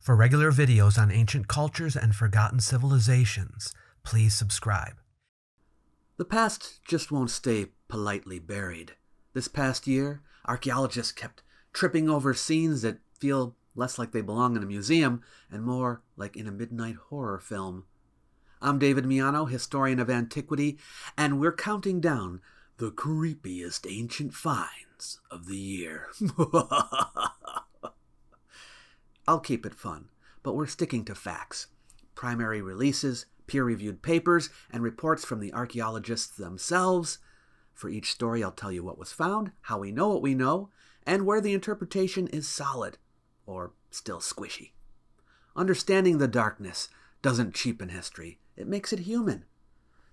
For regular videos on ancient cultures and forgotten civilizations, please subscribe. The past just won't stay politely buried. This past year, archaeologists kept tripping over scenes that feel less like they belong in a museum and more like in a midnight horror film. I'm David Miano, historian of antiquity, and we're counting down the creepiest ancient finds of the year. I'll keep it fun, but we're sticking to facts. Primary releases, peer-reviewed papers, and reports from the archaeologists themselves. For each story, I'll tell you what was found, how we know what we know, and where the interpretation is solid, or still squishy. Understanding the darkness doesn't cheapen history, it makes it human.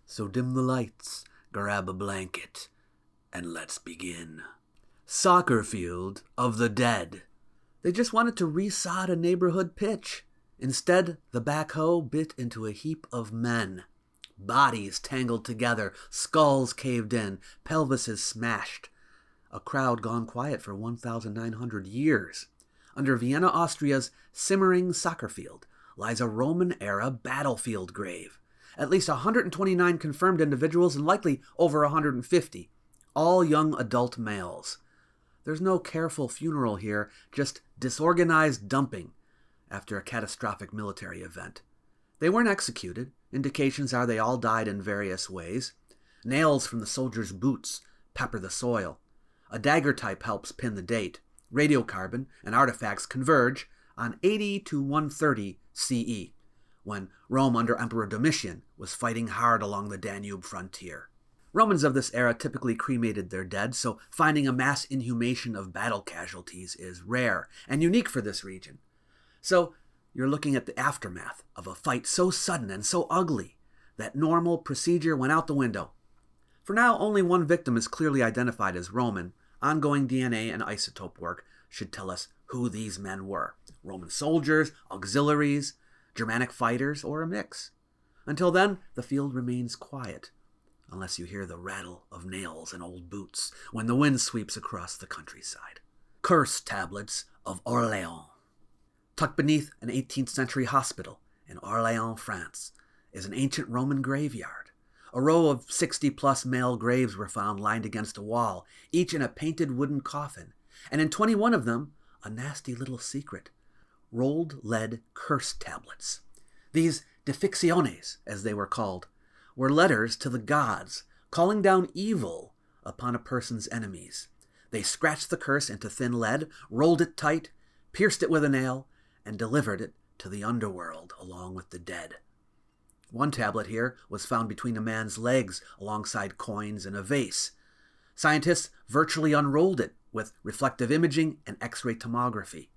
So dim the lights, grab a blanket, and let's begin. Soccer field of the dead. They just wanted to resod a neighborhood pitch. Instead, the backhoe bit into a heap of men. Bodies tangled together, skulls caved in, pelvises smashed. A crowd gone quiet for 1,900 years. Under Vienna, Austria's simmering soccer field lies a Roman-era battlefield grave. At least 129 confirmed individuals and likely over 150, all young adult males. There's no careful funeral here, just disorganized dumping after a catastrophic military event. They weren't executed. Indications are they all died in various ways. Nails from the soldiers' boots pepper the soil. A dagger type helps pin the date. Radiocarbon and artifacts converge on 80 to 130 CE, when Rome under Emperor Domitian was fighting hard along the Danube frontier. Romans of this era typically cremated their dead, so finding a mass inhumation of battle casualties is rare and unique for this region. So you're looking at the aftermath of a fight so sudden and so ugly that normal procedure went out the window. For now, only one victim is clearly identified as Roman. Ongoing DNA and isotope work should tell us who these men were. Roman soldiers, auxiliaries, Germanic fighters, or a mix. Until then, the field remains quiet, unless you hear the rattle of nails and old boots when the wind sweeps across the countryside. Curse tablets of Orléans. Tucked beneath an 18th century hospital in Orléans, France, is an ancient Roman graveyard. A row of 60-plus male graves were found lined against a wall, each in a painted wooden coffin, and in 21 of them, a nasty little secret: rolled lead curse tablets. These deficciones, as they were called, were letters to the gods, calling down evil upon a person's enemies. They scratched the curse into thin lead, rolled it tight, pierced it with a nail, and delivered it to the underworld along with the dead. One tablet here was found between a man's legs alongside coins and a vase. Scientists virtually unrolled it with reflective imaging and X-ray tomography.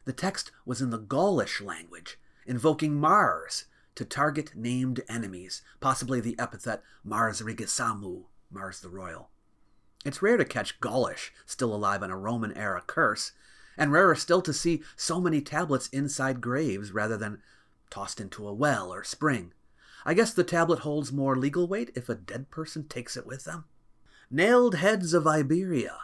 The text was in the Gaulish language, invoking Mars to target named enemies, possibly the epithet Mars Regisamu, Mars the Royal. It's rare to catch Gaulish still alive on a Roman-era curse, and rarer still to see so many tablets inside graves rather than tossed into a well or spring. I guess the tablet holds more legal weight if a dead person takes it with them. Nailed heads of Iberia.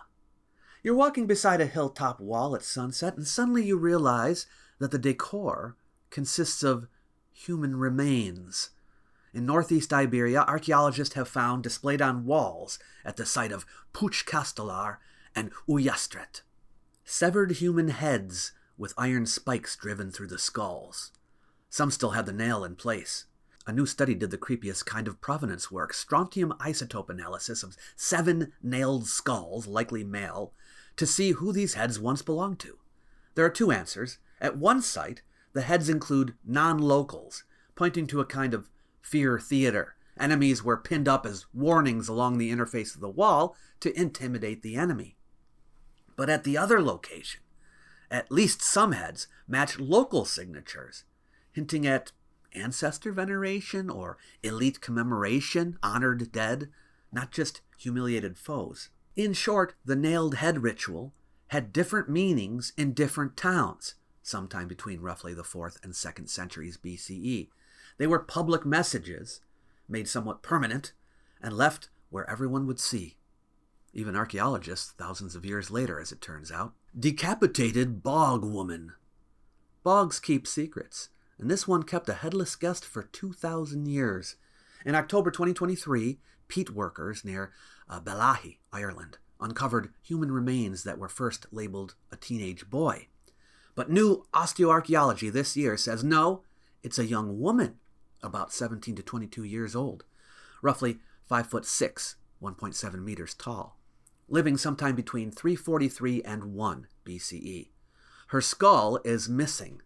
You're walking beside a hilltop wall at sunset, and suddenly you realize that the decor consists of human remains. In northeast Iberia, archaeologists have found displayed on walls at the site of Puig Castellar and Ullastret severed human heads with iron spikes driven through the skulls. Some still had the nail in place. A new study did the creepiest kind of provenance work, strontium isotope analysis of 7 nailed skulls, likely male, to see who these heads once belonged to. There are 2 answers. At one site, the heads include non-locals, pointing to a kind of fear theater. Enemies were pinned up as warnings along the interface of the wall to intimidate the enemy. But at the other location, at least some heads match local signatures, hinting at ancestor veneration or elite commemoration, honored dead, not just humiliated foes. In short, the nailed head ritual had different meanings in different towns, sometime between roughly the 4th and 2nd centuries BCE. They were public messages, made somewhat permanent, and left where everyone would see. Even archaeologists, thousands of years later, as it turns out. Decapitated Bog Woman. Bogs keep secrets, and this one kept a headless guest for 2,000 years. In October 2023, peat workers near Balahi, Ireland, uncovered human remains that were first labeled a teenage boy. But new osteoarchaeology this year says no, it's a young woman, about 17 to 22 years old, roughly 5'6", 1.7 meters tall, living sometime between 343 and 1 BCE. Her skull is missing.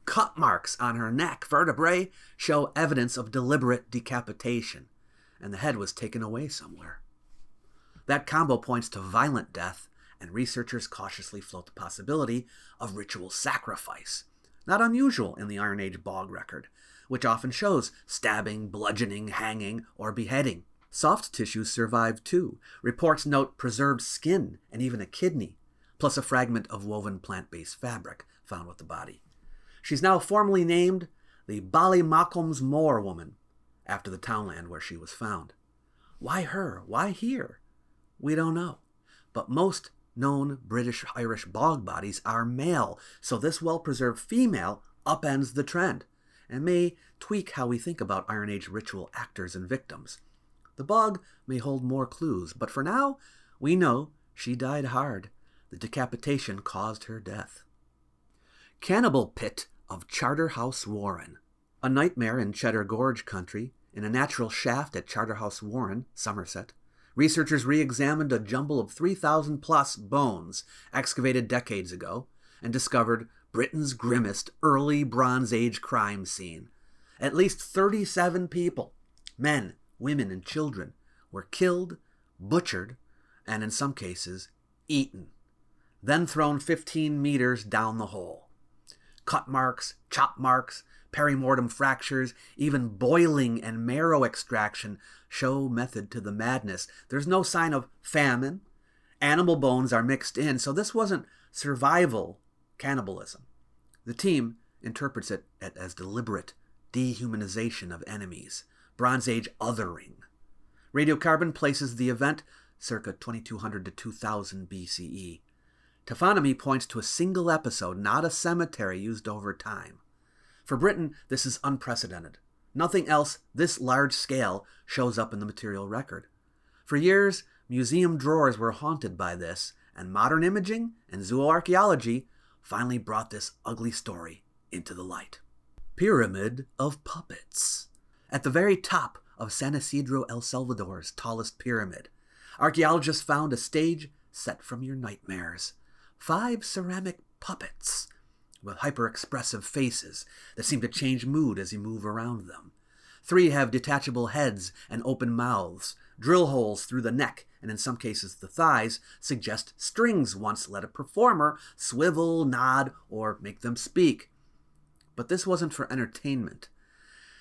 Cut marks on her neck vertebrae show evidence of deliberate decapitation, and the head was taken away somewhere. That combo points to violent death, and researchers cautiously float the possibility of ritual sacrifice, not unusual in the Iron Age bog record, which often shows stabbing, bludgeoning, hanging, or beheading. Soft tissues survive too. Reports note preserved skin and even a kidney, plus a fragment of woven plant-based fabric found with the body. She's now formally named the Ballymacombs Moor Woman, after the townland where she was found. Why her? Why here? We don't know. But most known British-Irish bog bodies are male, so this well-preserved female upends the trend, and may tweak how we think about Iron Age ritual actors and victims. The bog may hold more clues, but for now, we know she died hard. The decapitation caused her death. Cannibal Pit of Charterhouse Warren. A nightmare in Cheddar Gorge country, in a natural shaft at Charterhouse Warren, Somerset, researchers re-examined a jumble of 3,000-plus bones excavated decades ago and discovered Britain's grimmest early Bronze Age crime scene. At least 37 people, men, women, and children, were killed, butchered, and in some cases, eaten, then thrown 15 meters down the hole. Cut marks, chop marks, perimortem fractures, even boiling and marrow extraction show method to the madness. There's no sign of famine. Animal bones are mixed in, so this wasn't survival cannibalism. The team interprets it as deliberate dehumanization of enemies, Bronze Age othering. Radiocarbon places the event circa 2200 to 2000 BCE. Taphonomy points to a single episode, not a cemetery used over time. For Britain, this is unprecedented. Nothing else this large scale shows up in the material record. For years, museum drawers were haunted by this, and modern imaging and zooarchaeology finally brought this ugly story into the light. Pyramid of Puppets. At the very top of San Isidro, El Salvador's tallest pyramid, archaeologists found a stage set from your nightmares. 5 ceramic puppets with hyper-expressive faces that seem to change mood as you move around them. 3 have detachable heads and open mouths. Drill holes through the neck, and in some cases the thighs, suggest strings once let a performer swivel, nod, or make them speak. But this wasn't for entertainment.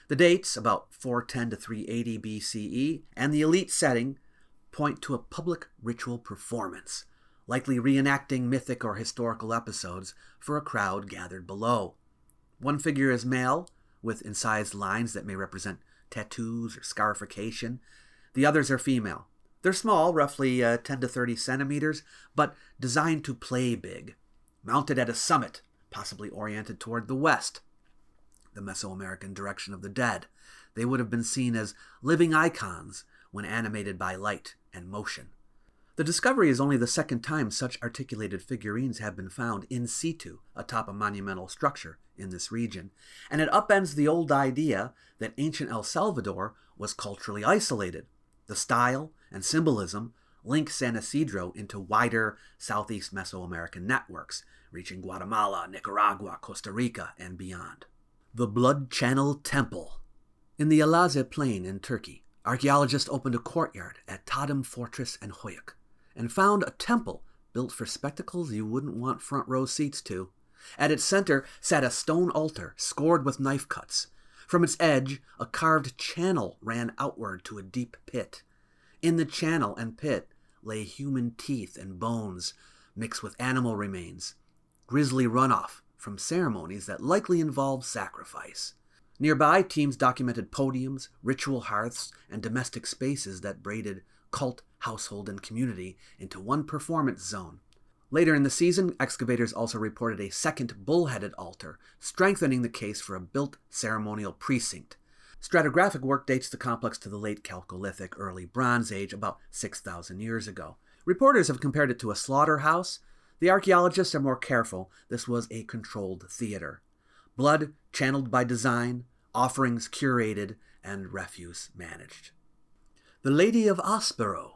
The dates, about 410 to 380 BCE, and the elite setting point to a public ritual performance, likely reenacting mythic or historical episodes for a crowd gathered below. One figure is male, with incised lines that may represent tattoos or scarification. The others are female. They're small, roughly 10 to 30 centimeters, but designed to play big. Mounted at a summit, possibly oriented toward the west, the Mesoamerican direction of the dead, they would have been seen as living icons when animated by light and motion. The discovery is only the second time such articulated figurines have been found in situ atop a monumental structure in this region, and it upends the old idea that ancient El Salvador was culturally isolated. The style and symbolism link San Isidro into wider Southeast Mesoamerican networks, reaching Guatemala, Nicaragua, Costa Rica, and beyond. The Blood Channel Temple. In the Alaze Plain in Turkey, archaeologists opened a courtyard at Tadem Fortress and Hoyuk, and found a temple built for spectacles you wouldn't want front row seats to. At its center sat a stone altar scored with knife cuts. From its edge, a carved channel ran outward to a deep pit. In the channel and pit lay human teeth and bones, mixed with animal remains, grisly runoff from ceremonies that likely involved sacrifice. Nearby, teams documented podiums, ritual hearths, and domestic spaces that braided cult, household, and community into one performance zone. Later in the season, excavators also reported a second bull-headed altar, strengthening the case for a built ceremonial precinct. Stratigraphic work dates the complex to the late Chalcolithic, early Bronze Age, about 6,000 years ago. Reporters have compared it to a slaughterhouse. The archaeologists are more careful. This was a controlled theater. Blood channeled by design, offerings curated, and refuse managed. The Lady of Aspero.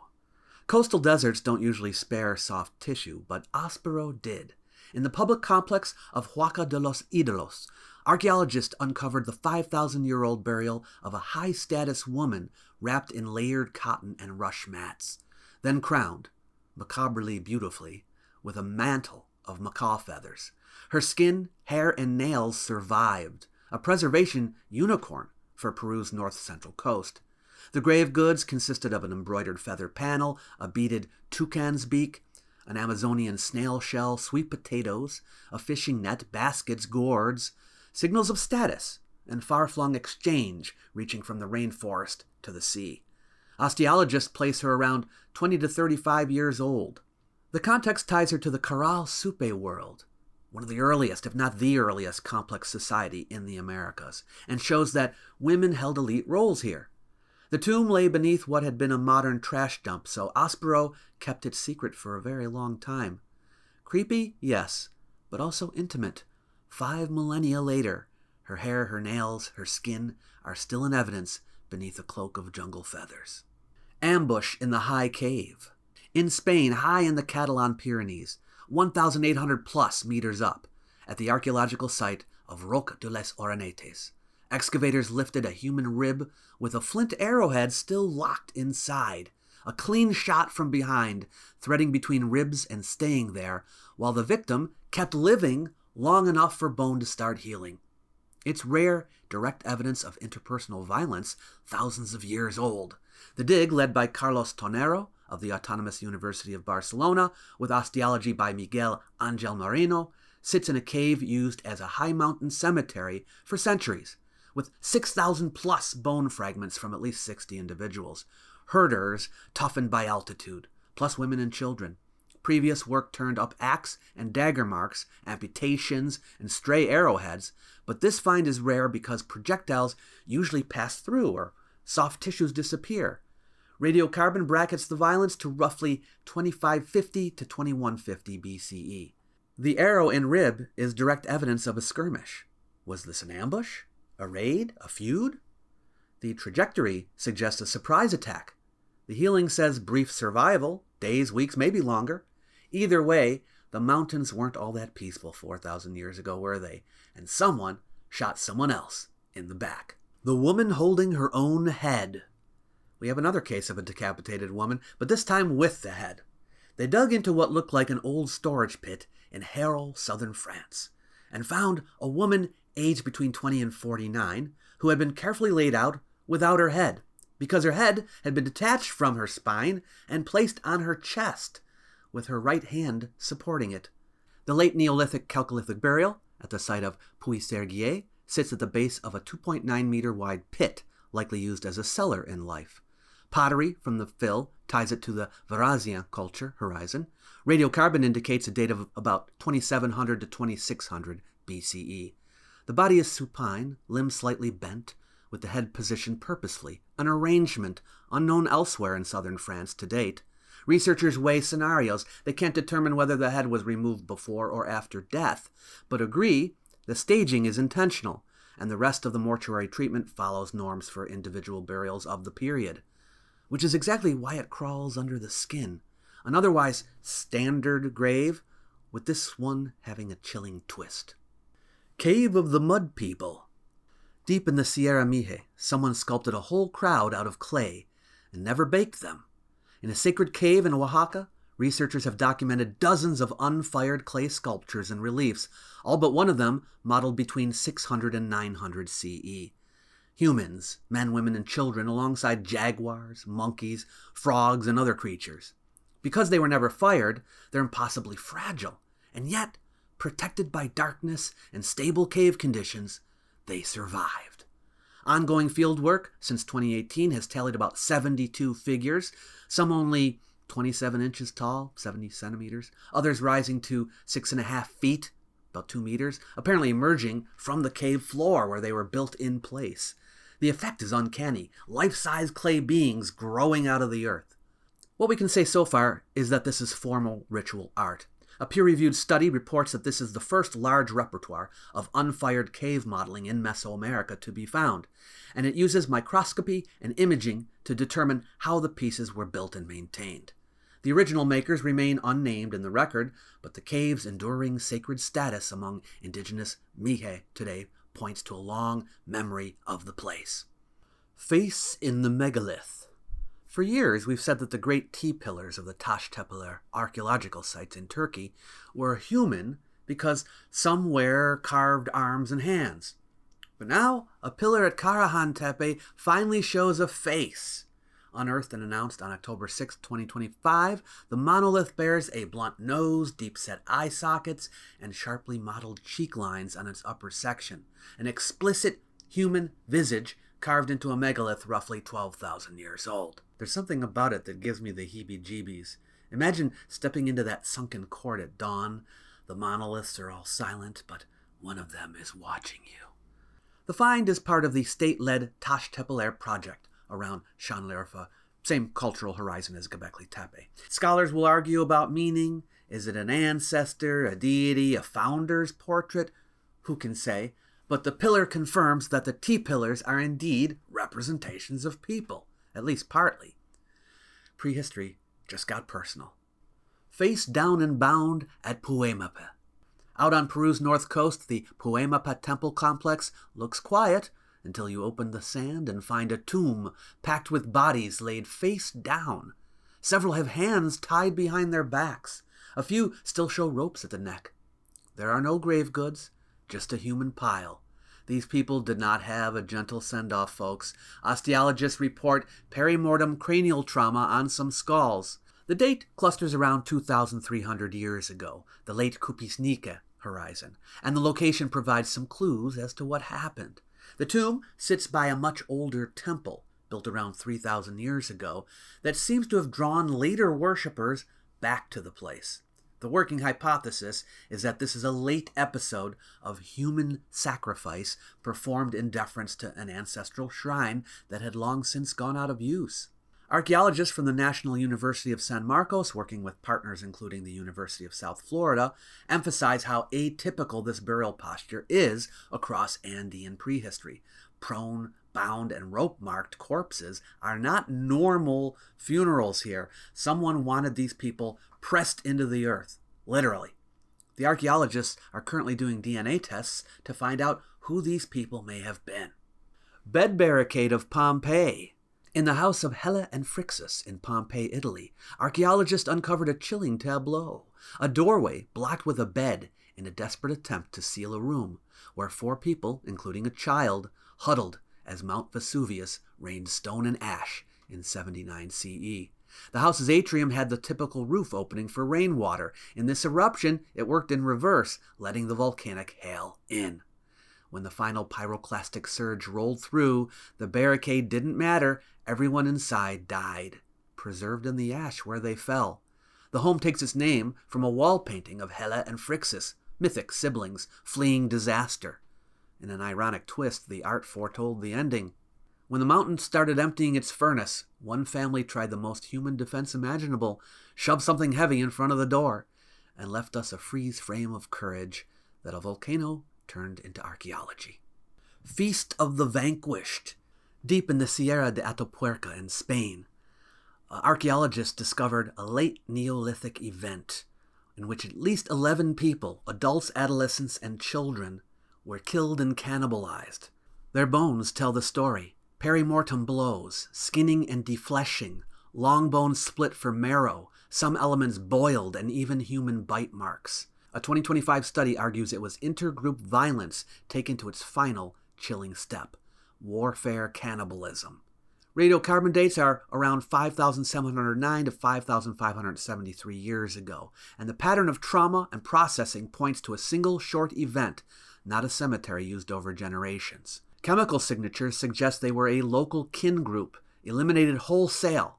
Coastal deserts don't usually spare soft tissue, but Aspero did. In the public complex of Huaca de los Ídolos, archaeologists uncovered the 5,000-year-old burial of a high-status woman wrapped in layered cotton and rush mats, then crowned, macabrely beautifully, with a mantle of macaw feathers. Her skin, hair, and nails survived, a preservation unicorn for Peru's north-central coast. The grave goods consisted of an embroidered feather panel, a beaded toucan's beak, an Amazonian snail shell, sweet potatoes, a fishing net, baskets, gourds, signals of status, and far-flung exchange reaching from the rainforest to the sea. Osteologists place her around 20 to 35 years old. The context ties her to the Corral Supe world, one of the earliest, if not the earliest, complex society in the Americas, and shows that women held elite roles here. The tomb lay beneath what had been a modern trash dump, so Aspero kept it secret for a very long time. Creepy, yes, but also intimate. 5 millennia later, her hair, her nails, her skin are still in evidence beneath a cloak of jungle feathers. Ambush in the High Cave. In Spain, high in the Catalan Pyrenees, 1,800 plus meters up, at the archaeological site of Roca de les Oranetes, excavators lifted a human rib with a flint arrowhead still locked inside, a clean shot from behind, threading between ribs and staying there, while the victim kept living long enough for bone to start healing. It's rare, direct evidence of interpersonal violence thousands of years old. The dig, led by Carlos Tonero of the Autonomous University of Barcelona, with osteology by Miguel Ángel Moreno, sits in a cave used as a high mountain cemetery for centuries, with 6,000 plus bone fragments from at least 60 individuals. Herders toughened by altitude, plus women and children. Previous work turned up axe and dagger marks, amputations, and stray arrowheads, but this find is rare because projectiles usually pass through or soft tissues disappear. Radiocarbon brackets the violence to roughly 2550 to 2150 BCE. The arrow in rib is direct evidence of a skirmish. Was this an ambush? A raid? A feud? The trajectory suggests a surprise attack. The healing says brief survival, days, weeks, maybe longer. Either way, the mountains weren't all that peaceful 4,000 years ago, were they? And someone shot someone else in the back. The woman holding her own head. We have another case of a decapitated woman, but this time with the head. They dug into what looked like an old storage pit in Harel, southern France, and found a woman aged between 20 and 49 who had been carefully laid out without her head, because her head had been detached from her spine and placed on her chest, with her right hand supporting it. The late Neolithic Chalcolithic burial at the site of Puy-Serguier sits at the base of a 2.9-meter wide pit, likely used as a cellar in life. Pottery from the fill ties it to the Varazien culture horizon. Radiocarbon indicates a date of about 2700 to 2600 BCE. The body is supine, limbs slightly bent, with the head positioned purposefully, an arrangement unknown elsewhere in southern France to date. Researchers weigh scenarios. They can't determine whether the head was removed before or after death, but agree the staging is intentional, and the rest of the mortuary treatment follows norms for individual burials of the period, which is exactly why it crawls under the skin. An otherwise standard grave, with this one having a chilling twist. Cave of the Mud People. Deep in the Sierra Mije, someone sculpted a whole crowd out of clay and never baked them. In a sacred cave in Oaxaca, researchers have documented dozens of unfired clay sculptures and reliefs, all but one of them modeled between 600 and 900 CE. Humans, men, women, and children, alongside jaguars, monkeys, frogs, and other creatures. Because they were never fired, they're impossibly fragile, and yet, protected by darkness and stable cave conditions, they survived. Ongoing field work since 2018 has tallied about 72 figures, some only 27 inches tall, 70 centimeters. Others rising to 6.5 feet, about 2 meters, apparently emerging from the cave floor where they were built in place. The effect is uncanny. Life-size clay beings growing out of the earth. What we can say so far is that this is formal ritual art. A peer-reviewed study reports that this is the first large repertoire of unfired cave modeling in Mesoamerica to be found, and it uses microscopy and imaging to determine how the pieces were built and maintained. The original makers remain unnamed in the record, but the cave's enduring sacred status among indigenous Mihe today points to a long memory of the place. Face in the Megalith. For years, we've said that the great T-pillars of the Taştepeler archaeological sites in Turkey were human because some wear carved arms and hands. But now, a pillar at Karahan Tepe finally shows a face. Unearthed and announced on October 6, 2025, the monolith bears a blunt nose, deep-set eye sockets, and sharply modeled cheek lines on its upper section. An explicit human visage carved into a megalith roughly 12,000 years old. There's something about it that gives me the heebie-jeebies. Imagine stepping into that sunken court at dawn. The monoliths are all silent, but one of them is watching you. The find is part of the state-led Taştepeler project around Şanlıurfa, same cultural horizon as Göbekli Tepe. Scholars will argue about meaning. Is it an ancestor, a deity, a founder's portrait? Who can say? But the pillar confirms that the T-pillars are indeed representations of people, at least partly. Prehistory just got personal. Face down and bound at Puemape. Out on Peru's north coast, the Puemape temple complex looks quiet until you open the sand and find a tomb packed with bodies laid face down. Several have hands tied behind their backs. A few still show ropes at the neck. There are no grave goods, just a human pile. These people did not have a gentle send-off, folks. Osteologists report perimortem cranial trauma on some skulls. The date clusters around 2,300 years ago, the late Creepiest horizon, and the location provides some clues as to what happened. The tomb sits by a much older temple, built around 3,000 years ago, that seems to have drawn later worshippers back to the place. The working hypothesis is that this is a late episode of human sacrifice performed in deference to an ancestral shrine that had long since gone out of use. Archaeologists from the National University of San Marcos, working with partners including the University of South Florida, emphasize how atypical this burial posture is across Andean prehistory. Prone, bound, and rope-marked corpses are not normal funerals here. Someone wanted these people pressed into the earth, literally. The archaeologists are currently doing DNA tests to find out who these people may have been. Barricade of Pompeii. In the house of Helle and Phrixus in Pompeii, Italy, archaeologists uncovered a chilling tableau. A doorway blocked with a bed in a desperate attempt to seal a room, where 4 people, including a child, huddled as Mount Vesuvius rained stone and ash in 79 CE. The house's atrium had the typical roof opening for rainwater. In this eruption, it worked in reverse, letting the volcanic hail in. When the final pyroclastic surge rolled through, the barricade didn't matter. Everyone inside died, preserved in the ash where they fell. The home takes its name from a wall painting of Helle and Phrixus, mythic siblings fleeing disaster. In an ironic twist, the art foretold the ending. When the mountain started emptying its furnace, one family tried the most human defense imaginable, shoved something heavy in front of the door, and left us a freeze frame of courage that a volcano turned into archaeology. Feast of the Vanquished. Deep in the Sierra de Atapuerca in Spain, archaeologists discovered a late Neolithic event in which at least 11 people, adults, adolescents, and children, were killed and cannibalized. Their bones tell the story. Perimortem blows, skinning and defleshing, long bones split for marrow, some elements boiled, and even human bite marks. A 2025 study argues it was intergroup violence taken to its final chilling step. Warfare cannibalism. Radiocarbon dates are around 5,709 to 5,573 years ago, and the pattern of trauma and processing points to a single short event, not a cemetery used over generations. Chemical signatures suggest they were a local kin group, eliminated wholesale.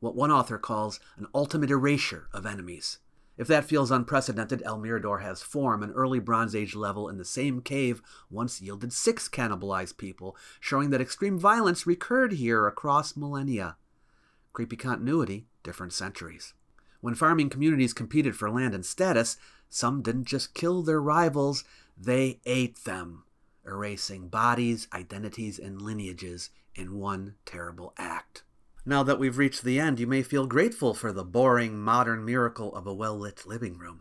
what one author calls an ultimate erasure of enemies. If that feels unprecedented, El Mirador has form, an early Bronze Age level in the same cave once yielded 6 cannibalized people, showing that extreme violence recurred here across millennia. Creepy continuity, different centuries. When farming communities competed for land and status, some didn't just kill their rivals, they ate them, erasing bodies, identities, and lineages in one terrible act. Now that we've reached the end, you may feel grateful for the boring, modern miracle of a well-lit living room.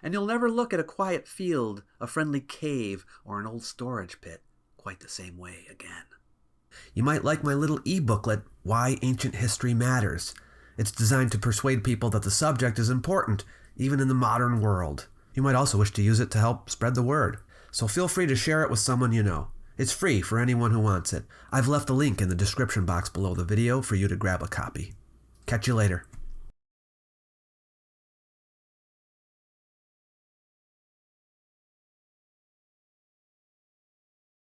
And you'll never look at a quiet field, a friendly cave, or an old storage pit quite the same way again. You might like my little e-booklet, Why Ancient History Matters. It's designed to persuade people that the subject is important, even in the modern world. You might also wish to use it to help spread the word. So feel free to share it with someone you know. It's free for anyone who wants it. I've left a link in the description box below the video for you to grab a copy. Catch you later.